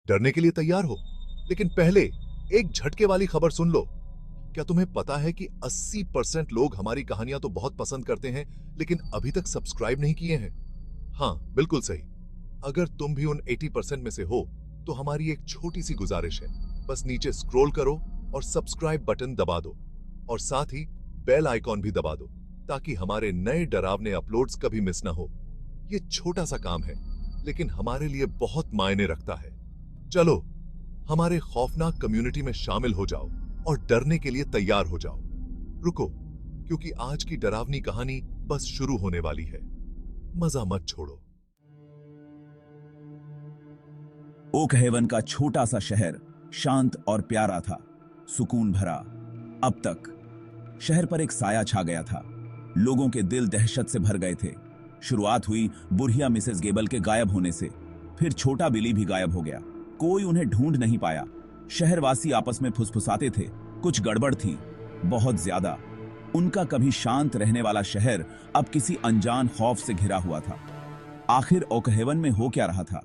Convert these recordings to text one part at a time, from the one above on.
डरने के लिए तैयार हो, लेकिन पहले एक झटके वाली खबर सुन लो। क्या तुम्हें पता है कि 80% लोग हमारी कहानियां तो बहुत पसंद करते हैं, लेकिन अभी तक सब्सक्राइब नहीं किए हैं? हाँ, बिल्कुल सही। अगर तुम भी उन 80% में से हो, तो हमारी एक छोटी सी गुजारिश है। बस नीचे स्क्रॉल करो और सब्सक्राइब बटन दबा दो, और साथ ही बेल आइकॉन भी दबा दो, ताकि हमारे नए डरावने अपलोड्स कभी मिस ना हो। ये छोटा सा काम है, लेकिन हमारे लिए बहुत मायने रखता है। चलो, हमारे खौफनाक कम्युनिटी में शामिल हो जाओ और डरने के लिए तैयार हो जाओ। रुको, क्योंकि आज की डरावनी कहानी बस शुरू होने वाली है। मजा मत छोड़ो। ओक हेवन का छोटा सा शहर शांत और प्यारा था, सुकून भरा। अब तक शहर पर एक साया छा गया था। लोगों के दिल दहशत से भर गए थे। शुरुआत हुई बुढ़िया मिसेस गेबल के गायब होने से, फिर छोटा बिली भी गायब हो गया। कोई उन्हें ढूंढ नहीं पाया। शहरवासी आपस में फुसफुसाते थे, कुछ गड़बड़ थी, बहुत ज्यादा। उनका कभी शांत रहने वाला शहर अब किसी अनजान खौफ से घिरा हुआ था। आखिर ओक हेवन में हो क्या रहा था?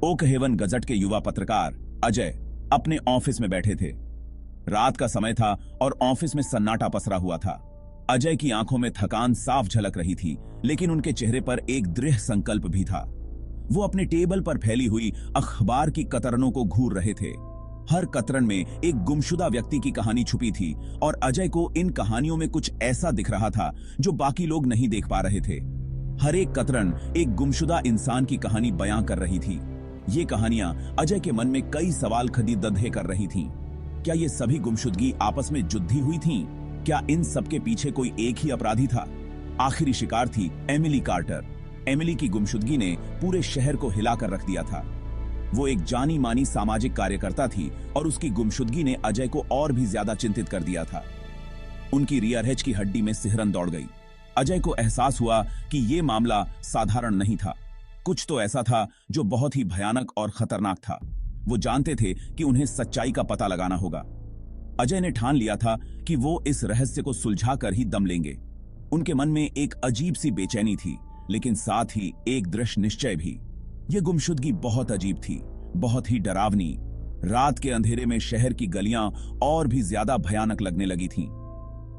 ओक हेवन गजट के युवा पत्रकार अजय अपने ऑफिस में बैठे थे। रात का समय था और ऑफिस में सन्नाटा पसरा हुआ था। अजय की आंखों में थकान साफ झलक रही थी, लेकिन उनके चेहरे पर एक दृढ़ संकल्प भी था। वो अपने टेबल पर फैली हुई अखबार की कतरनों को घूर रहे थे। हर कतरन में एक गुमशुदा व्यक्ति की कहानी छुपी थी, और अजय को इन कहानियों में कुछ ऐसा दिख रहा था जो बाकी लोग नहीं देख पा रहे थे। हर एक कतरन एक गुमशुदा इंसान की कहानी बयां कर रही थी। ये कहानियां अजय के मन में कई सवाल खड़े कर रही थीं। क्या ये सभी गुमशुदगी आपस में जुद्दी हुई थीं? क्या इन सबके पीछे कोई एक ही अपराधी था? आखिरी शिकार थी एमिली कार्टर। एमिली की गुमशुदगी ने पूरे शहर को हिलाकर रख दिया था। वो एक जानी मानी सामाजिक कार्यकर्ता थी, और उसकी गुमशुदगी ने अजय को और भी ज्यादा चिंतित कर दिया था। उनकी रियरहेज की हड्डी में सिहरन दौड़ गई। अजय को एहसास हुआ कि ये मामला साधारण नहीं था। कुछ तो ऐसा था जो बहुत ही भयानक और खतरनाक था। वो जानते थे कि उन्हें सच्चाई का पता लगाना होगा। अजय ने ठान लिया था कि वो इस रहस्य को सुलझा कर ही दम लेंगे। उनके मन में एक अजीब सी बेचैनी थी, लेकिन साथ ही एक दृढ़ निश्चय भी। ये गुमशुदगी बहुत अजीब थी, बहुत ही डरावनी। रात के अंधेरे में शहर की गलियां और भी ज्यादा भयानक लगने लगी थीं।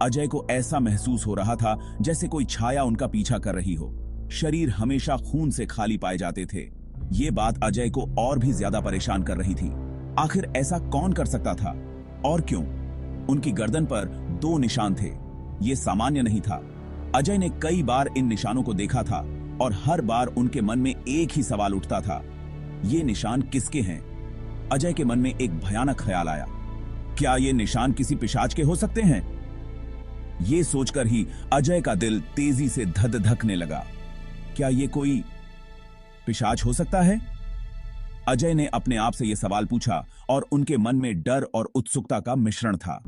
अजय को ऐसा महसूस हो रहा था जैसे कोई छाया उनका पीछा कर रही हो। शरीर हमेशा खून से खाली पाए जाते थे। ये बात अजय को और भी ज्यादा परेशान कर रही थी। आखिर ऐसा कौन कर सकता था, और क्यों? उनकी गर्दन पर 2 निशान थे। ये सामान्य नहीं था। अजय ने कई बार इन निशानों को देखा था, और हर बार उनके मन में एक ही सवाल उठता था, ये निशान किसके हैं? अजय के मन में एक भयानक ख्याल आया, क्या ये निशान किसी पिशाच के हो सकते हैं? ये सोचकर ही अजय का दिल तेजी से धक-धकने लगा। क्या ये कोई पिशाच हो सकता है? अजय ने अपने आप से यह सवाल पूछा, और उनके मन में डर और उत्सुकता का मिश्रण था।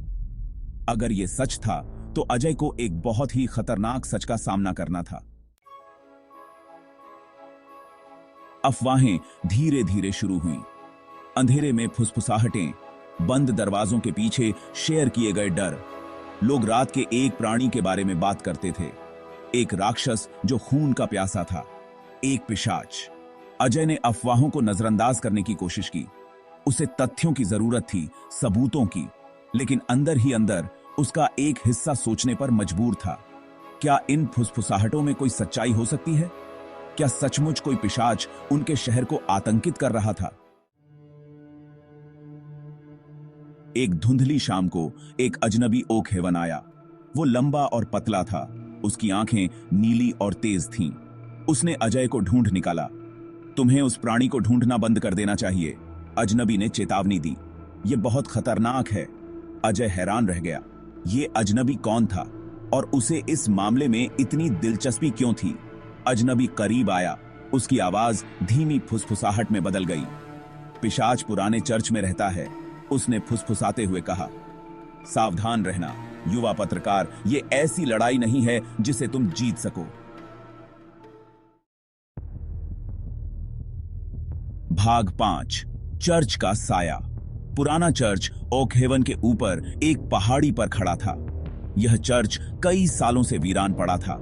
अगर यह सच था, तो अजय को एक बहुत ही खतरनाक सच का सामना करना था। अफवाहें धीरे धीरे शुरू हुईं। अंधेरे में फुसफुसाहटें, बंद दरवाजों के पीछे शेयर किए गए डर। लोग रात के एक प्राणी के बारे में बात करते थे, एक राक्षस जो खून का प्यासा था, एक पिशाच। अजय ने अफवाहों को नजरअंदाज करने की कोशिश की। उसे तथ्यों की जरूरत थी, सबूतों की, लेकिन अंदर ही अंदर उसका एक हिस्सा सोचने पर मजबूर था, क्या इन फुसफुसाहटों में कोई सच्चाई हो सकती है? क्या सचमुच कोई पिशाच उनके शहर को आतंकित कर रहा था? एक धुंधली शाम को एक अजनबी ओक हेवन आया। वो लंबा और पतला था, उसकी आंखें नीली और तेज थीं। उसने अजय को ढूंढ निकाला। तुम्हें उस प्राणी को ढूंढना बंद कर देना चाहिए, अजनबी ने चेतावनी दी। यह बहुत खतरनाक है। अजय हैरान रह गया। ये अजनबी कौन था, और उसे इस मामले में इतनी दिलचस्पी क्यों थी? अजनबी करीब आया। उसकी आवाज धीमी फुसफुसाहट में बदल गई। पिशाच पुराने चर्च में रहता है, उसने फुसफुसाते हुए कहा। सावधान रहना युवा पत्रकार, ये ऐसी लड़ाई नहीं है जिसे तुम जीत सको। भाग 5, चर्च का साया। पुराना चर्च ओक हेवन के ऊपर एक पहाड़ी पर खड़ा था। यह चर्च कई सालों से वीरान पड़ा था,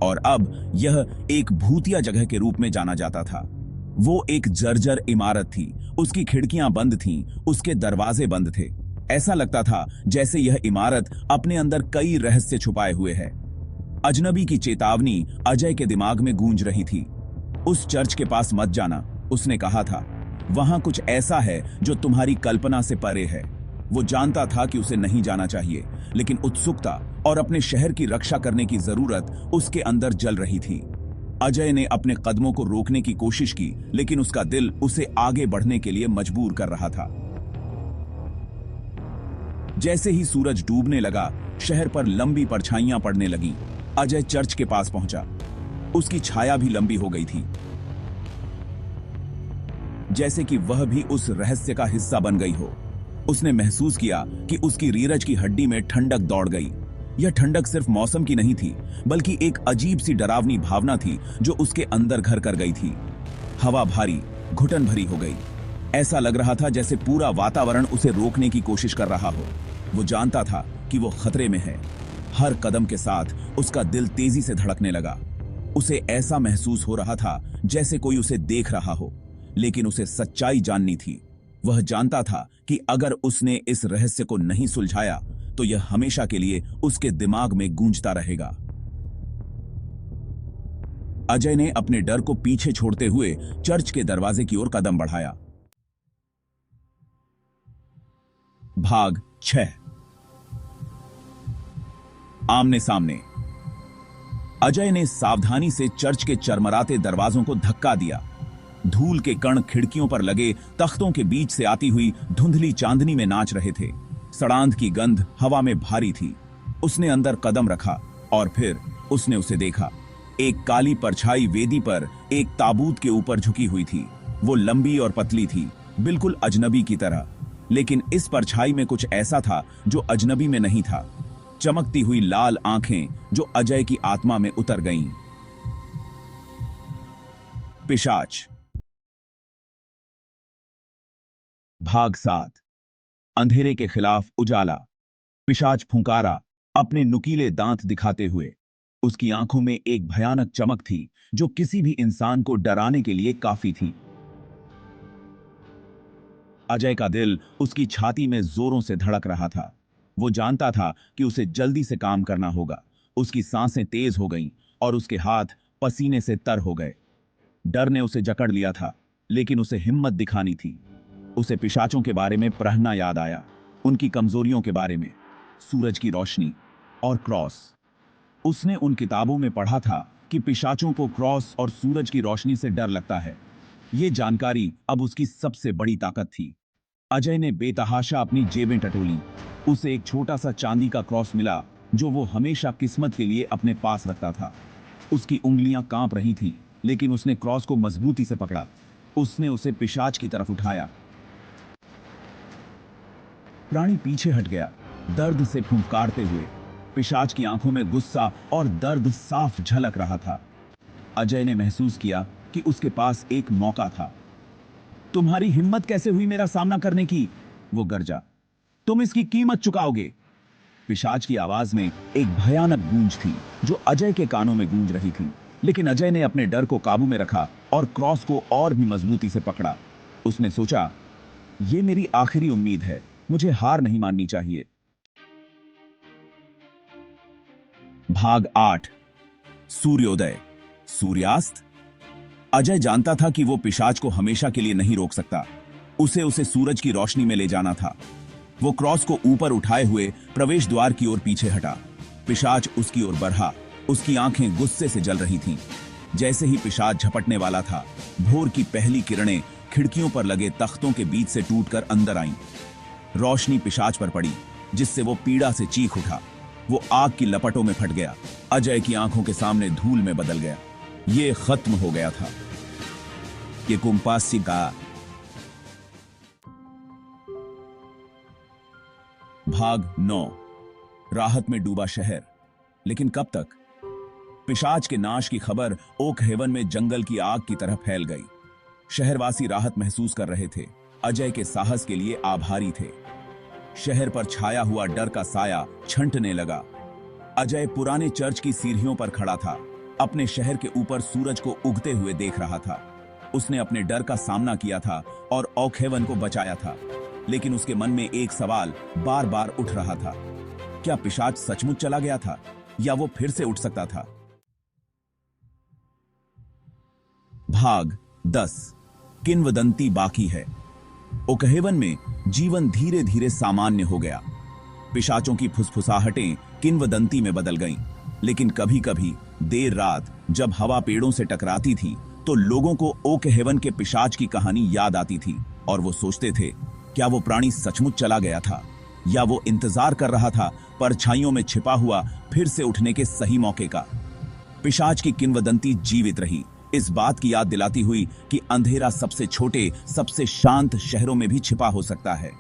और अब यह एक भूतिया जगह के रूप में जाना जाता था। वो एक जर्जर इमारत थी, उसकी खिड़कियां बंद थीं, उसके दरवाजे बंद थे। ऐसा लगता था जैसे यह इमारत अपने अंदर कई रहस्य छुपाए हुए है। अजनबी की चेतावनी अजय के दिमाग में गूंज रही थी। उस चर्च के पास मत जाना, उसने कहा था। वहां कुछ ऐसा है जो तुम्हारी कल्पना से परे है। वो जानता था कि उसे नहीं जाना चाहिए, लेकिन उत्सुकता और अपने शहर की रक्षा करने की जरूरत उसके अंदर जल रही थी। अजय ने अपने कदमों को रोकने की कोशिश की, लेकिन उसका दिल उसे आगे बढ़ने के लिए मजबूर कर रहा था। जैसे ही सूरज डूबने लगा, शहर पर लंबी परछाइयां पड़ने लगीं। अजय चर्च के पास पहुंचा। उसकी छाया भी लंबी हो गई थी, जैसे कि वह भी उस रहस्य का हिस्सा बन गई हो। उसने महसूस किया कि उसकी रीरज की हड्डी में ठंडक दौड़ गई। यह ठंडक सिर्फ मौसम की नहीं थी, बल्कि एक अजीब सी डरावनी भावना थी जो उसके अंदर घर कर गई थी। हवा भारी, घुटन भरी हो गई। ऐसा लग रहा था जैसे पूरा वातावरण उसे रोकने की कोशिश कर रहा हो। वो जानता था कि वो खतरे में है। हर कदम के साथ उसका दिल तेजी से धड़कने लगा। उसे ऐसा महसूस हो रहा था जैसे कोई उसे देख रहा हो, लेकिन उसे सच्चाई जाननी थी। वह जानता था कि अगर उसने इस रहस्य को नहीं सुलझाया तो यह हमेशा के लिए उसके दिमाग में गूंजता रहेगा। अजय ने अपने डर को पीछे छोड़ते हुए चर्च के दरवाजे की ओर कदम बढ़ाया। भाग 6। आमने सामने। अजय ने सावधानी से चर्च के चरमराते दरवाजों को धक्का दिया। धूल के कण खिड़कियों पर लगे तख्तों के बीच से आती हुई धुंधली चांदनी में नाच रहे थे। सड़ांध की गंध हवा में भारी थी। उसने अंदर कदम रखा और फिर उसने उसे देखा। एक काली परछाई वेदी पर एक ताबूत के ऊपर झुकी हुई थी। वो लंबी और पतली थी, बिल्कुल अजनबी की तरह। लेकिन इस परछाई में कुछ ऐसा था जो अजनबी में नहीं था। चमकती हुई लाल आंखें जो अजय की आत्मा में उतर गईं। पिशाच। भाग 7। अंधेरे के खिलाफ उजाला। पिशाच फुंकारा, अपने नुकीले दांत दिखाते हुए। उसकी आंखों में एक भयानक चमक थी जो किसी भी इंसान को डराने के लिए काफी थी। अजय का दिल उसकी छाती में जोरों से धड़क रहा था। वो जानता था कि उसे जल्दी से काम करना होगा। उसकी सांसें तेज हो गईं और उसके हाथ पसीने से तर हो गए। डर ने उसे जकड़ लिया था, लेकिन उसे हिम्मत दिखानी थी। उसे पिशाचों के बारे में पढ़ना याद आया, उनकी कमजोरियों के बारे में, सूरज की रोशनी और क्रॉस। उसने उन किताबों में पढ़ा था कि पिशाचों को क्रॉस और सूरज की रोशनी से डर लगता है। ये जानकारी अब उसकी सबसे बड़ी ताकत थी। अजय ने बेतहाशा अपनी जेबें टटोली। उसे एक छोटा सा चांदी का क्रॉस मिला जो वो हमेशा किस्मत के लिए अपने पास रखता था। उसकी उंगलियां कांप रही थीं, लेकिन उसने क्रॉस को मजबूती से पकड़ा। उसने उसे पिशाच की तरफ उठाया। प्राणी पीछे हट गया, दर्द से फुंकारते हुए। पिशाच की आंखों में गुस्सा और दर्द साफ झलक रहा था। अजय ने महसूस किया कि उसके पास एक मौका था। तुम्हारी हिम्मत कैसे हुई मेरा सामना करने की? वो गरजा। तुम इसकी कीमत चुकाओगे। पिशाच की आवाज में एक भयानक गूंज थी जो अजय के कानों में गूंज रही थी। लेकिन अजय ने अपने डर को काबू में रखा और क्रॉस को और भी मजबूती से पकड़ा। उसने सोचा, यह मेरी आखिरी उम्मीद है, मुझे हार नहीं माननी चाहिए। भाग 8। सूर्योदय, सूर्यास्त। अजय जानता था कि वो पिशाच को हमेशा के लिए नहीं रोक सकता। उसे सूरज की रोशनी में ले जाना था। वो क्रॉस को ऊपर उठाए हुए प्रवेश द्वार की ओर पीछे हटा। पिशाच उसकी ओर बढ़ा। उसकी आंखें गुस्से से जल रही थीं। जैसे ही पिशाच झपटने वाला था, भोर की पहली किरणें खिड़कियों पर लगे तख्तों के बीच से टूटकर अंदर आईं। रोशनी पिशाच पर पड़ी, जिससे वो पीड़ा से चीख उठा। वो आग की लपटों में फट गया। अजय की आंखों के सामने धूल में बदल गया। ये खत्म हो गया था। ये कुंपासी का। भाग 9। राहत में डूबा शहर, लेकिन कब तक? पिशाच के नाश की खबर ओक हेवन में जंगल की आग की तरह फैल गई। शहरवासी राहत महसूस कर रहे थे, अजय के साहस के लिए आभारी थे। शहर पर छाया हुआ डर का साया छंटने लगा। अजय पुराने चर्च की सीढ़ियों पर खड़ा था, अपने शहर के ऊपर सूरज को उगते हुए देख रहा था। उसने अपने डर का सामना किया था और ओकहेवन को बचाया था, लेकिन उसके मन में एक सवाल बार बार उठ रहा था। क्या पिशाच सचमुच चला गया था या वो फिर से उठ सकता था? भाग 10। किंवदंती बाकी है। ओकहेवन में जीवन धीरे धीरे सामान्य हो गया। पिशाचों की फुसफुसाहटें किंवदंती में बदल गईं, लेकिन कभी कभी देर रात जब हवा पेड़ों से टकराती थी तो लोगों को ओकहेवन के पिशाच की कहानी याद आती थी और वो सोचते थे, क्या वो प्राणी सचमुच चला गया था या वो इंतजार कर रहा था परछाइयों में छिपा हुआ फिर से उठने के सही मौके का। पिशाच की किंवदंती जीवित रही, इस बात की याद दिलाती हुई कि अंधेरा सबसे छोटे, सबसे शांत शहरों में भी छिपा हो सकता है।